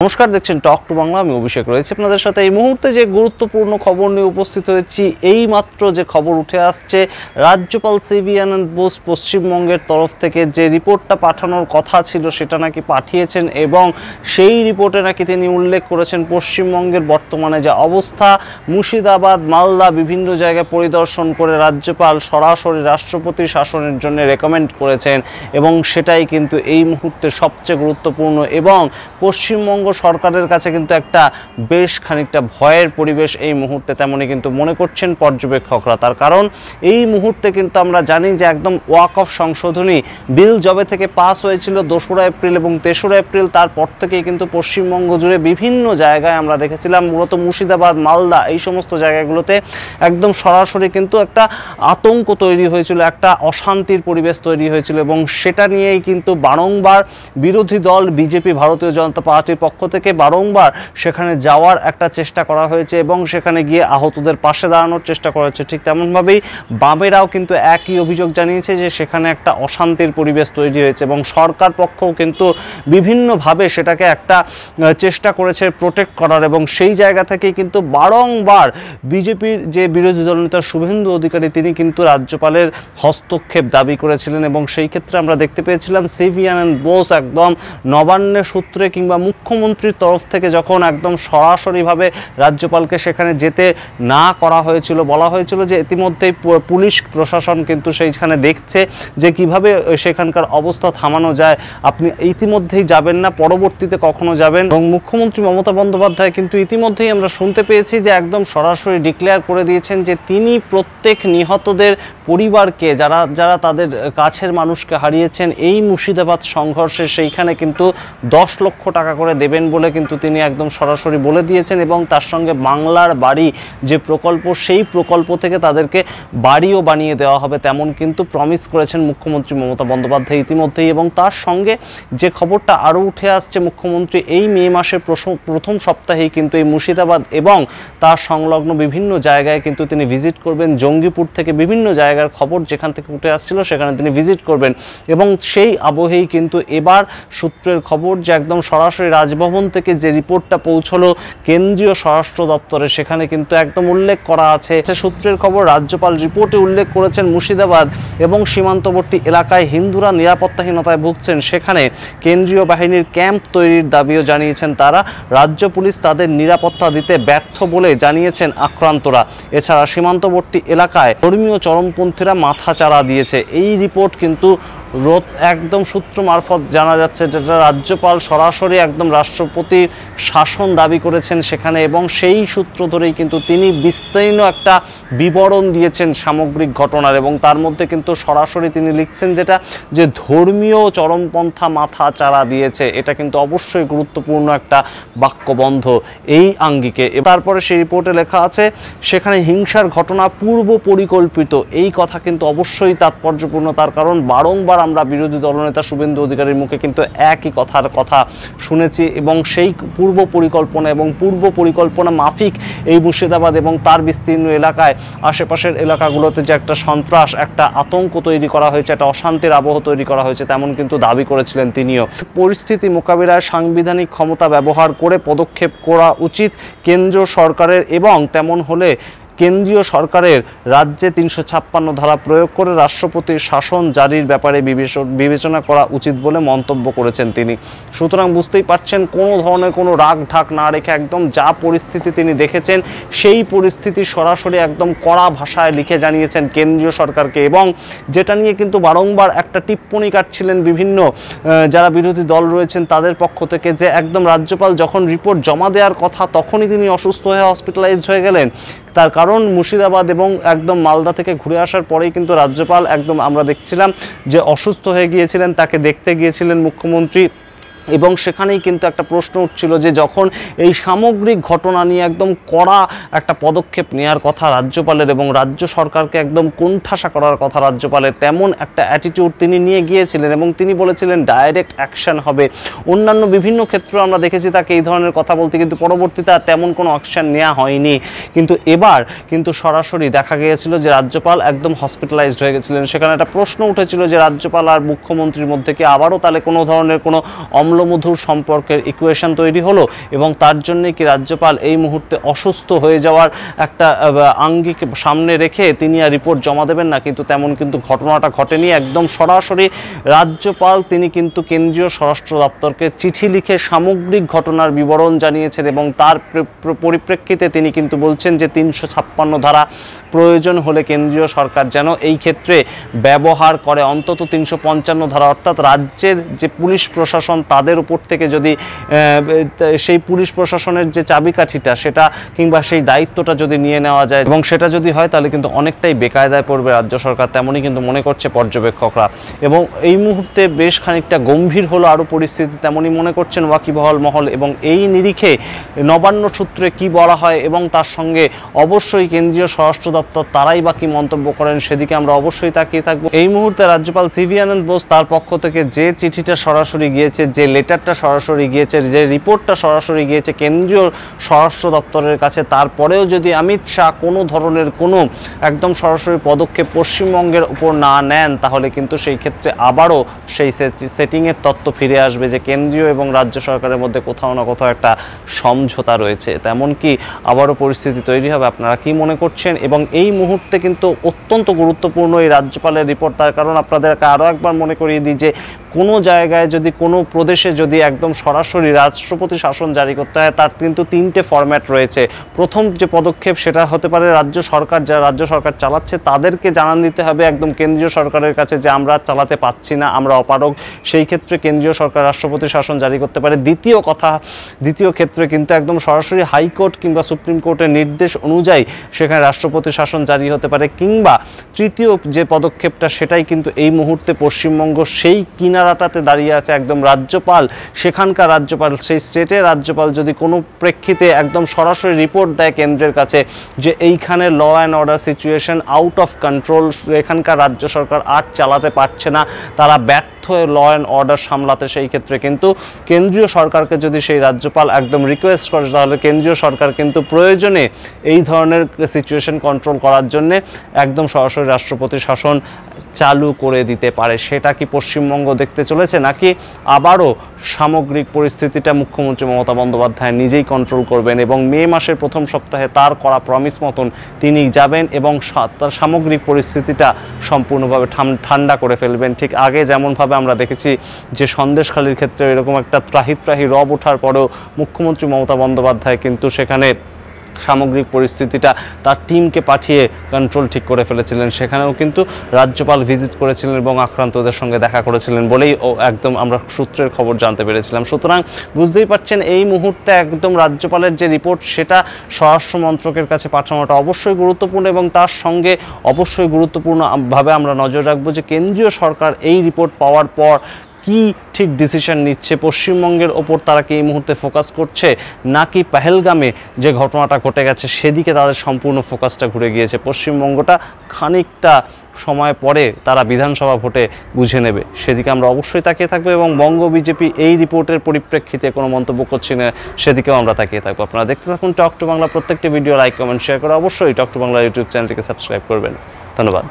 নমস্কার, দেখছেন talk to Bangla. আমি অভিষেক রয়েছে আপনাদের সাথে। এই মুহূর্তে যে গুরুত্বপূর্ণ খবর নিয়ে উপস্থিত হয়েছি, এই মাত্র যে খবর উঠে আসছে, রাজ্যপাল সিভি আনন্দ বোস পশ্চিমবঙ্গের তরফ থেকে যে রিপোর্টটা পাঠানোর কথা ছিল সেটা নাকি পাঠিয়েছেন এবং সেই রিপোর্টে নাকি তিনি উল্লেখ করেছেন পশ্চিমবঙ্গের বর্তমানে যে অবস্থা, মুর্শিদাবাদ, মালদা বিভিন্ন জায়গায় পরিদর্শন করে রাজ্যপাল সরাসরি রাষ্ট্রপতির শাসনের জন্য রেকমেন্ড করেছেন এবং সেটাই কিন্তু এই মুহূর্তে সবচেয়ে গুরুত্বপূর্ণ এবং পশ্চিমবঙ্গ সরকারের কাছে কিন্তু একটা বেশ খানিকটা ভয়ের পরিবেশ এই মুহূর্তে তেমনই কিন্তু মনে করছেন পর্যবেক্ষকরা। তার কারণ এই মুহূর্তে কিন্তু আমরা জানি যে একদম ওয়াকফ সংশোধনী বিল জবে থেকে পাস হয়েছিল 2রা এপ্রিল এবং 3রা এপ্রিল, তারপর থেকেই কিন্তু পশ্চিমবঙ্গ জুড়ে বিভিন্ন জায়গায় আমরা দেখেছিলাম, মূলত মুর্শিদাবাদ, মালদা এই সমস্ত জায়গাগুলোতে একদম সরাসরি কিন্তু একটা আতঙ্ক তৈরি হয়েছিল, একটা অশান্তির পরিবেশ তৈরি হয়েছিল এবং সেটা নিয়েই কিন্তু বারংবার বিরোধী দল বিজেপি, ভারতীয় জনতা পার্টির পক্ষ থেকে বারংবার সেখানে যাওয়ার একটা চেষ্টা করা হয়েছে এবং সেখানে গিয়ে আহতদের পাশে দাঁড়ানোর চেষ্টা করা হয়েছে। ঠিক তেমনভাবেই বামেরাও কিন্তু একই অভিযোগ জানিয়েছে যে সেখানে একটা অশান্তির পরিবেশ তৈরি হয়েছে এবং সরকার পক্ষও কিন্তু বিভিন্নভাবে সেটাকে একটা চেষ্টা করেছে প্রোটেক্ট করার এবং সেই জায়গা থেকেই কিন্তু বারংবার বিজেপির যে বিরোধী দলনেতা শুভেন্দু অধিকারী তিনি কিন্তু রাজ্যপালের হস্তক্ষেপ দাবি করেছিলেন এবং সেই ক্ষেত্রে আমরা দেখতে পেয়েছিলাম সিভি আনন্দ বোস একদম নবান্নের সূত্রে কিংবা মুখ্যমন্ত্রীর তরফ থেকে যখন একদম সরাসরিভাবে রাজ্যপালকে সেখানে যেতে না করা হয়েছিল, বলা হয়েছিল যে ইতিমধ্যেই পুলিশ প্রশাসন কিন্তু সেইখানে দেখছে যে কিভাবে সেখানকার অবস্থা থামানো যায়, আপনি ইতিমধ্যেই যাবেন না, পরবর্তীতে কখনো যাবেন। এবং মুখ্যমন্ত্রী মমতা বন্দ্যোপাধ্যায় কিন্তু ইতিমধ্যেই আমরা শুনতে পেয়েছি যে একদম সরাসরি ডিক্লেয়ার করে দিয়েছেন যে তিনি প্রত্যেক নিহতদের পরিবারকে, যারা যারা তাদের কাছের মানুষকে হারিয়েছেন এই মুর্শিদাবাদ সংঘর্ষে, সেইখানে কিন্তু 10 লক্ষ টাকা করে দেবেন বলে কিন্তু তিনি একদম সরাসরি বলে দিয়েছেন এবং তার সঙ্গে বাংলার বাড়ি যে প্রকল্প, সেই প্রকল্প থেকে তাদেরকে বাড়িও বানিয়ে দেওয়া হবে তেমন কিন্তু প্রমিস করেছেন মুখ্যমন্ত্রী মমতা বন্দ্যোপাধ্যায় ইতিমধ্যেই। এবং তার সঙ্গে যে খবরটা আরও উঠে আসছে, মুখ্যমন্ত্রী এই মে মাসের প্রথম সপ্তাহেই কিন্তু এই মুর্শিদাবাদ এবং তার সংলগ্ন বিভিন্ন জায়গায় কিন্তু তিনি ভিজিট করবেন। জঙ্গিপুর থেকে বিভিন্ন জায়গার খবর যেখান থেকে উঠে আসছিল সেখানে তিনি ভিজিট করবেন এবং সেই আবহেই কিন্তু এবার সূত্রের খবর যে একদম সরাসরি রাজভবন থেকে যে রিপোর্টটা পৌঁছলো কেন্দ্রীয় স্বরাষ্ট্র দপ্তরে, সেখানে কিন্তু একদম উল্লেখ করা আছে, সূত্রের খবর রাজ্যপাল রিপোর্টে উল্লেখ করেছেন মুর্শিদাবাদ এবং সীমান্তবর্তী এলাকায় হিন্দুরা নিরাপত্তাহীনতায় ভুগছেন, সেখানে কেন্দ্রীয় বাহিনীর ক্যাম্প তৈরির দাবিও জানিয়েছেন তারা। রাজ্য পুলিশ তাদের নিরাপত্তা দিতে ব্যর্থ বলে জানিয়েছেন আক্রান্তরা। এছাড়া সীমান্তবর্তী এলাকায় ধর্মীয় চরমপন্থীরা মাথাচাড়া দিয়েছে। এই রিপোর্ট কিন্তু একদম সূত্র মারফত জানা যাচ্ছে, যেটা রাজ্যপাল সরাসরি একদম রাষ্ট্রপতির শাসন দাবি করেছেন সেখানে এবং সেই সূত্র ধরেই কিন্তু তিনি বিস্তীর্ণ একটা বিবরণ দিয়েছেন সামগ্রিক ঘটনার এবং তার মধ্যে কিন্তু সরাসরি তিনি লিখছেন যেটা যে ধর্মীয় চরমপন্থা মাথা চাড়া দিয়েছে, এটা কিন্তু অবশ্যই গুরুত্বপূর্ণ একটা বাক্যবন্ধ এই আঙ্গিকে। তারপরে সেই রিপোর্টে লেখা আছে সেখানে হিংসার ঘটনা পূর্ব পরিকল্পিত, এই কথা কিন্তু অবশ্যই তাৎপর্যপূর্ণ। তার কারণ বারংবার আমরা বিরোধী দলনেতা শুভেন্দু অধিকারীর মুখে কিন্তু একই কথা শুনেছি এবং সেই পূর্ব পরিকল্পনা এবং পূর্ব পরিকল্পনা মাফিক এই মুর্শিদাবাদ এবং তার বিস্তীর্ণ এলাকায় আশেপাশের এলাকাগুলোতে যে একটা সন্ত্রাস, একটা আতঙ্ক তৈরি করা হয়েছে, একটা অশান্তির আবহ তৈরি করা হয়েছে তেমন কিন্তু দাবি করেছিলেন তিনিও। পরিস্থিতি মোকাবিলায় সাংবিধানিক ক্ষমতা ব্যবহার করে পদক্ষেপ করা উচিত কেন্দ্র সরকারের এবং তেমন হলে কেন্দ্রীয় সরকারের রাজ্যে 356 ধারা প্রয়োগ করে রাষ্ট্রপতির শাসন জারির ব্যাপারে বিবেচনা করা উচিত বলে মন্তব্য করেছেন তিনি। সুতরাং বুঝতেই পারছেন, কোনো ধরনের কোনো রাগ ঢাক না রেখে একদম যা পরিস্থিতি তিনি দেখেছেন সেই পরিস্থিতি সরাসরি একদম কড়া ভাষায় লিখে জানিয়েছেন কেন্দ্রীয় সরকারকে এবং যেটা নিয়ে কিন্তু বারংবার একটা টিপ্পণী কাটছিলেন বিভিন্ন যারা বিরোধী দল রয়েছেন তাদের পক্ষ থেকে, যে একদম রাজ্যপাল যখন রিপোর্ট জমা দেওয়ার কথা তখনই তিনি অসুস্থ হয়ে হসপিটালাইজড হয়ে গেলেন। তার কারণ মুর্শিদাবাদ এবং একদম মালদা থেকে ঘুরে আসার পরেই কিন্তু রাজ্যপাল একদম আমরা দেখছিলাম যে অসুস্থ হয়ে গিয়েছিলেন, তাকে দেখতে গিয়েছিলেন মুখ্যমন্ত্রী এবং সেখানেই কিন্তু একটা প্রশ্ন উঠছিল যে যখন এই সামগ্রিক ঘটনা নিয়ে একদম কড়া একটা পদক্ষেপ নেওয়ার কথা রাজ্যপালের এবং রাজ্য সরকারকে একদম কোণঠাসা করার কথা রাজ্যপালের, তেমন একটা অ্যাটিটিউড তিনি নিয়ে গিয়েছিলেন এবং তিনি বলেছিলেন ডাইরেক্ট অ্যাকশন হবে। অন্যান্য বিভিন্ন ক্ষেত্রে আমরা দেখেছি তাকে এই ধরনের কথা বলতে, কিন্তু পরবর্তীতে আর তেমন কোনো অ্যাকশন নেওয়া হয়নি। কিন্তু এবার কিন্তু সরাসরি দেখা গিয়েছিল যে রাজ্যপাল একদম হসপিটালাইজড হয়ে গেছিলেন। সেখানে একটা প্রশ্ন উঠেছিল যে রাজ্যপাল আর মুখ্যমন্ত্রীর মধ্যে কি আবারও তাহলে কোনো ধরনের কোনো অম্ল আমলমধুর সম্পর্কের ইকুয়েশন তৈরি হলো এবং তার জন্যে কি রাজ্যপাল এই মুহূর্তে অসুস্থ হয়ে যাওয়ার একটা আঙ্গিক সামনে রেখে তিনি আর রিপোর্ট জমা দেবেন না? কিন্তু তেমন কিন্তু ঘটনাটা ঘটেনি। একদম সরাসরি রাজ্যপাল তিনি কিন্তু কেন্দ্রীয় স্বরাষ্ট্র দপ্তরকে চিঠি লিখে সামগ্রিক ঘটনার বিবরণ জানিয়েছেন এবং তার পরিপ্রেক্ষিতে তিনি কিন্তু বলছেন যে 356 ধারা প্রয়োজন হলে কেন্দ্রীয় সরকার যেন এই ক্ষেত্রে ব্যবহার করে। অন্তত 355 ধারা, অর্থাৎ রাজ্যের যে পুলিশ প্রশাসন তাদের উপর থেকে যদি সেই পুলিশ প্রশাসনের যে চাবিকাঠিটা সেটা কিংবা সেই দায়িত্বটা যদি নিয়ে নেওয়া যায় এবং সেটা যদি হয় তাহলে কিন্তু অনেকটাই বেকায়দায় পড়বে রাজ্য সরকার, তেমনই কিন্তু মনে করছে পর্যবেক্ষকরা। এবং এই মুহূর্তে বেশ খানিকটা গম্ভীর হলো আরও পরিস্থিতি, তেমনই মনে করছেন ওয়াকিবহাল মহল। এবং এই নিরিখে নবান্ন সূত্রে কি বলা হয় এবং তার সঙ্গে অবশ্যই কেন্দ্রীয় স্বরাষ্ট্র দপ্তর তারাই বা কি মন্তব্য করেন সেদিকে আমরা অবশ্যই তাকিয়ে থাকবো। এই মুহূর্তে রাজ্যপাল সিভি আনন্দ বোস তার পক্ষ থেকে যে চিঠিটা সরাসরি গিয়েছে, যে লেটারটা সরাসরি গিয়েছে, যে রিপোর্টটা সরাসরি গিয়েছে কেন্দ্রীয় স্বরাষ্ট্র দপ্তরের কাছে, তারপরেও যদি অমিত শাহ কোনো ধরনের কোনো একদম সরাসরি পদক্ষেপ পশ্চিমবঙ্গের উপর না নেন তাহলে কিন্তু সেই ক্ষেত্রে আবারও সেই সেটিংয়ের তত্ত্ব ফিরে আসবে যে কেন্দ্রীয় এবং রাজ্য সরকারের মধ্যে কোথাও না কোথাও একটা সমঝোতা রয়েছে। তেমন কি আবারও পরিস্থিতি তৈরি হবে? আপনারা কি মনে করছেন? এবং এই মুহূর্তে কিন্তু অত্যন্ত গুরুত্বপূর্ণ এই রাজ্যপালের রিপোর্ট, তার কারণ আপনাদেরকে আরও একবার মনে করিয়ে দিই যে কোনো জায়গায় যদি কোনো প্রদেশে যদি একদম সরাসরি রাষ্ট্রপতি শাসন জারি করতে হয় তার কিন্তু 3টে ফরম্যাট রয়েছে। প্রথম যে পদক্ষেপ সেটা হতে পারে রাজ্য সরকার, যারা রাজ্য সরকার চালাচ্ছে তাদেরকে জানান দিতে হবে একদম কেন্দ্রীয় সরকারের কাছে যে আমরা চালাতে পাচ্ছি না, আমরা অপারগ। সেই ক্ষেত্রে কেন্দ্রীয় সরকার রাষ্ট্রপতি শাসন জারি করতে পারে। দ্বিতীয় ক্ষেত্রে কিন্তু একদম সরাসরি হাইকোর্ট কিংবা সুপ্রিম কোর্টের নির্দেশ অনুযায়ী সেখানে রাষ্ট্রপতি শাসন জারি হতে পারে। কিংবা তৃতীয় যে পদক্ষেপটা সেটাই কিন্তু এই মুহূর্তে পশ্চিমবঙ্গ সেই কিনারাটাতে দাঁড়িয়ে আছে। একদম রাজ্যপাল, সেখানকার রাজ্যপাল, সেই স্টেটের রাজ্যপাল যদি কোনো প্রেক্ষিতে একদম সরাসরি রিপোর্ট দেয় কেন্দ্রের কাছে যে এইখানে law and order situation out of control, এখানকার রাজ্য সরকার আর চালাতে পারছে না, তারা ব্যর্থ হয়ে ল অ্যান্ড অর্ডার সামলাতে, সেই ক্ষেত্রে কিন্তু কেন্দ্রীয় সরকারকে যদি সেই রাজ্যপাল একদম রিকোয়েস্ট করে তাহলে কেন্দ্রীয় সরকার কিন্তু প্রয়োজনে এই ধরনের সিচুয়েশন কন্ট্রোল করার জন্যে একদম সরাসরি রাষ্ট্রপতি শাসন চালু করে দিতে পারে। সেটা কি পশ্চিমবঙ্গ দেখতে চলেছে, নাকি আবারও সামগ্রিক পরিস্থিতিটা মুখ্যমন্ত্রী মমতা বন্দ্যোপাধ্যায় নিজেই কন্ট্রোল করবেন এবং মে মাসের প্রথম সপ্তাহে তার করা প্রমিস মতন তিনি যাবেন এবং তার সামগ্রিক পরিস্থিতিটা সম্পূর্ণভাবে ঠান্ডা করে ফেলবেন? ঠিক আগে যেমনভাবে আমরা দেখেছি যে সন্দেশখালির ক্ষেত্রে এরকম একটা ত্রাহি রব ওঠার পরেও মুখ্যমন্ত্রী মমতা বন্দ্যোপাধ্যায় কিন্তু সেখানে সামগ্রিক পরিস্থিতিটা তার টিমকে পাঠিয়ে কন্ট্রোল ঠিক করে ফেলেছিলেন। সেখানেও কিন্তু রাজ্যপাল ভিজিট করেছিলেন এবং আক্রান্তদের সঙ্গে দেখা করেছিলেন বলেই একদম আমরা সূত্রের খবর জানতে পেরেছিলাম। সুতরাং বুঝতেই পারছেন এই মুহূর্তে একদম রাজ্যপালের যে রিপোর্ট সেটা স্বরাষ্ট্র মন্ত্রকের কাছে পাঠানোটা অবশ্যই গুরুত্বপূর্ণ এবং তার সঙ্গে অবশ্যই গুরুত্বপূর্ণভাবে আমরা নজর রাখবো যে কেন্দ্রীয় সরকার এই রিপোর্ট পাওয়ার পর কি ঠিক ডিসিশন নিচ্ছে, পশ্চিমবঙ্গের ওপর তারা কি এই মুহূর্তে ফোকাস করছে নাকি পেহেলগামে যে ঘটনাটা ঘটে গেছে সেদিকে তাদের সম্পূর্ণ ফোকাসটা ঘুরে গিয়েছে। পশ্চিমবঙ্গটা খানিকটা সময় পরে তারা বিধানসভা ভোটে বুঝে নেবে, সেদিকে আমরা অবশ্যই তাকিয়ে থাকবো এবং বঙ্গ বিজেপি এই রিপোর্টের পরিপ্রেক্ষিতে কোনো মন্তব্য করছি না সেদিকেও আমরা তাকিয়ে থাকবো। আপনারা দেখতে থাকুন টক টু বাংলা। প্রত্যেকটি ভিডিও লাইক কমেন্ট শেয়ার করে অবশ্যই টক টু বাংলা ইউটিউব চ্যানেলটিকে সাবস্ক্রাইব করবেন। ধন্যবাদ।